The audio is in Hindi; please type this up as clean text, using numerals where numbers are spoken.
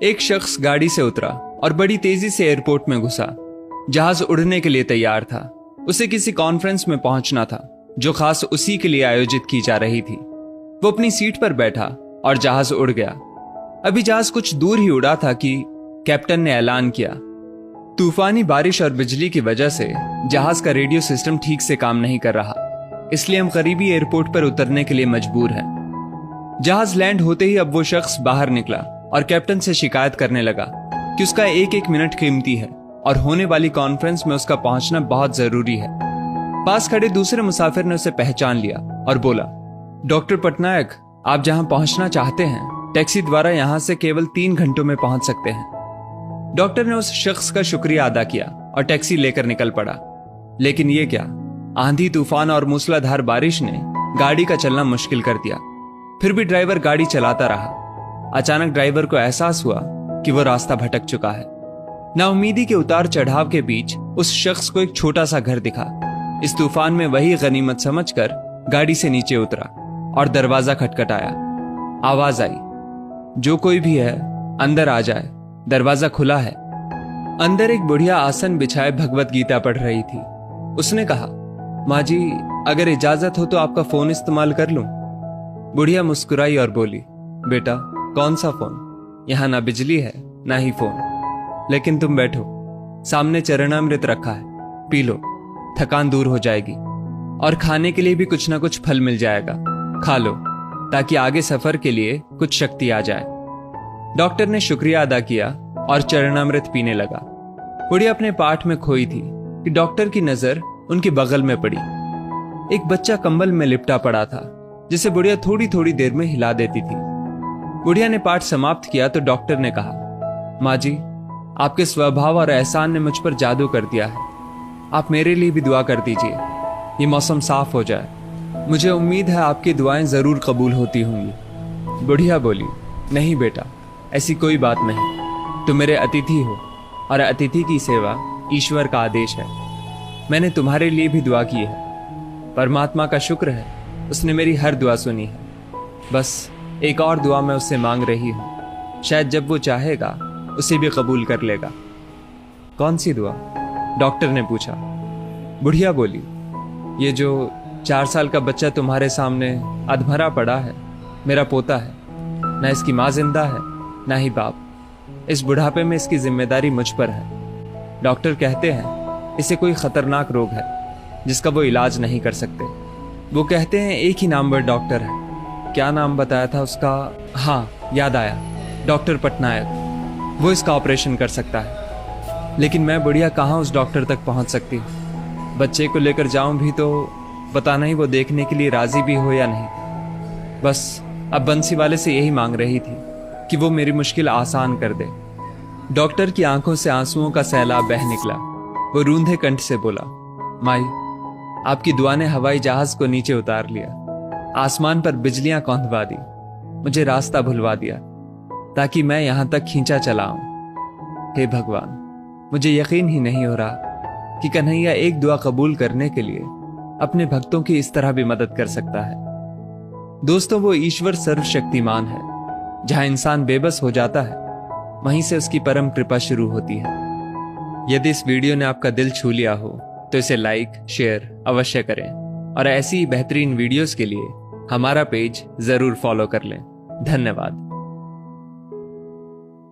एक शख्स गाड़ी से उतरा और बड़ी तेजी से एयरपोर्ट में घुसा। जहाज उड़ने के लिए तैयार था। उसे किसी कॉन्फ्रेंस में पहुंचना था जो खास उसी के लिए आयोजित की जा रही थी। वो अपनी सीट पर बैठा और जहाज उड़ गया। अभी जहाज कुछ दूर ही उड़ा था कि कैप्टन ने ऐलान किया, तूफानी बारिश और बिजली की वजह से जहाज का रेडियो सिस्टम ठीक से काम नहीं कर रहा, इसलिए हम करीबी एयरपोर्ट पर उतरने के लिए मजबूर हैं। जहाज लैंड होते ही अब वो शख्स बाहर निकला और कैप्टन से शिकायत करने लगा कि उसका एक एक मिनट कीमती है और होने वाली कॉन्फ्रेंस में उसका पहुंचना बहुत जरूरी है। पास खड़े दूसरे मुसाफिर ने उसे पहचान लिया और बोला, डॉक्टर पटनायक, आप जहां पहुंचना चाहते हैं टैक्सी द्वारा यहां से केवल 3 घंटों में पहुंच सकते हैं। डॉक्टर ने उस शख्स का शुक्रिया अदा किया और टैक्सी लेकर निकल पड़ा। लेकिन ये क्या, आंधी तूफान और मूसलाधार बारिश ने गाड़ी का चलना मुश्किल कर दिया। फिर भी ड्राइवर गाड़ी चलाता रहा। अचानक ड्राइवर को एहसास हुआ कि वो रास्ता भटक चुका है। नाउमीदी के उतार चढ़ाव के बीच उस शख्स को एक छोटा सा घर दिखा। इस तूफान में वही गनीमत समझकर गाड़ी से नीचे उतरा और दरवाजा खटखटाया। आवाज आई, जो कोई भी है अंदर आ जाए, दरवाजा खुला है। अंदर एक बुढ़िया आसन बिछाए भगवत गीता पढ़ रही थी। उसने कहा, माँ जी, अगर इजाजत हो तो आपका फोन इस्तेमाल कर लूं। बुढ़िया मुस्कुराई और बोली, बेटा, कौन सा फोन? यहाँ ना बिजली है ना ही फोन। लेकिन तुम बैठो, सामने चरणामृत रखा है, पी लो, थकान दूर हो जाएगी। और खाने के लिए भी कुछ ना कुछ फल मिल जाएगा, खा लो ताकि आगे सफर के लिए कुछ शक्ति आ जाए। डॉक्टर ने शुक्रिया अदा किया और चरणामृत पीने लगा। बुढ़िया अपने पाठ में खोई थी कि डॉक्टर की नजर उनके बगल में पड़ी। एक बच्चा कंबल में लिपटा पड़ा था जिसे बुढ़िया थोड़ी थोड़ी देर में हिला देती थी। बुढ़िया ने पाठ समाप्त किया तो डॉक्टर ने कहा, माँ जी, आपके स्वभाव और एहसान ने मुझ पर जादू कर दिया है। आप मेरे लिए भी दुआ कर दीजिए, ये मौसम साफ हो जाए। मुझे उम्मीद है आपकी दुआएं जरूर कबूल होती होंगी। बुढ़िया बोली, नहीं बेटा, ऐसी कोई बात नहीं। तुम मेरे अतिथि हो और अतिथि की सेवा ईश्वर का आदेश है। मैंने तुम्हारे लिए भी दुआ की है। परमात्मा का शुक्र है, उसने मेरी हर दुआ सुनी है। बस एक और दुआ मैं उससे मांग रही हूँ, शायद जब वो चाहेगा उसे भी कबूल कर लेगा। कौन सी दुआ? डॉक्टर ने पूछा। बुढ़िया बोली, ये जो 4 साल का बच्चा तुम्हारे सामने अधमरा पड़ा है, मेरा पोता है। ना इसकी माँ जिंदा है ना ही बाप। इस बुढ़ापे में इसकी जिम्मेदारी मुझ पर है। डॉक्टर कहते हैं इसे कोई खतरनाक रोग है जिसका वो इलाज नहीं कर सकते। वो कहते हैं एक ही नामवर डॉक्टर है। क्या नाम बताया था उसका? हाँ, याद आया, डॉक्टर पटनायक। वो इसका ऑपरेशन कर सकता है। लेकिन मैं बुढ़िया कहाँ उस डॉक्टर तक पहुँच सकती हूँ? बच्चे को लेकर जाऊं भी तो पता नहीं वो देखने के लिए राजी भी हो या नहीं। बस अब बंसी वाले से यही मांग रही थी कि वो मेरी मुश्किल आसान कर दे। डॉक्टर की आंखों से आंसुओं का सैलाब बह निकला। वो रूंधे कंठ से बोला, माई, आपकी दुआ ने हवाई जहाज को नीचे उतार लिया, आसमान पर बिजलियां कौंधवा दी, मुझे रास्ता भुलवा दिया ताकि मैं यहां तक खींचा चला आऊं। हे भगवान, मुझे यकीन ही नहीं हो रहा कि कन्हैया एक दुआ कबूल करने के लिए अपने भक्तों की इस तरह भी मदद कर सकता है। दोस्तों, वो ईश्वर सर्वशक्तिमान है। जहां इंसान बेबस हो जाता है वहीं से उसकी परम कृपा शुरू होती है। यदि इस वीडियो ने आपका दिल छू लिया हो तो इसे लाइक शेयर अवश्य करें और ऐसी ही बेहतरीन वीडियोस के लिए हमारा पेज जरूर फॉलो कर लें। धन्यवाद।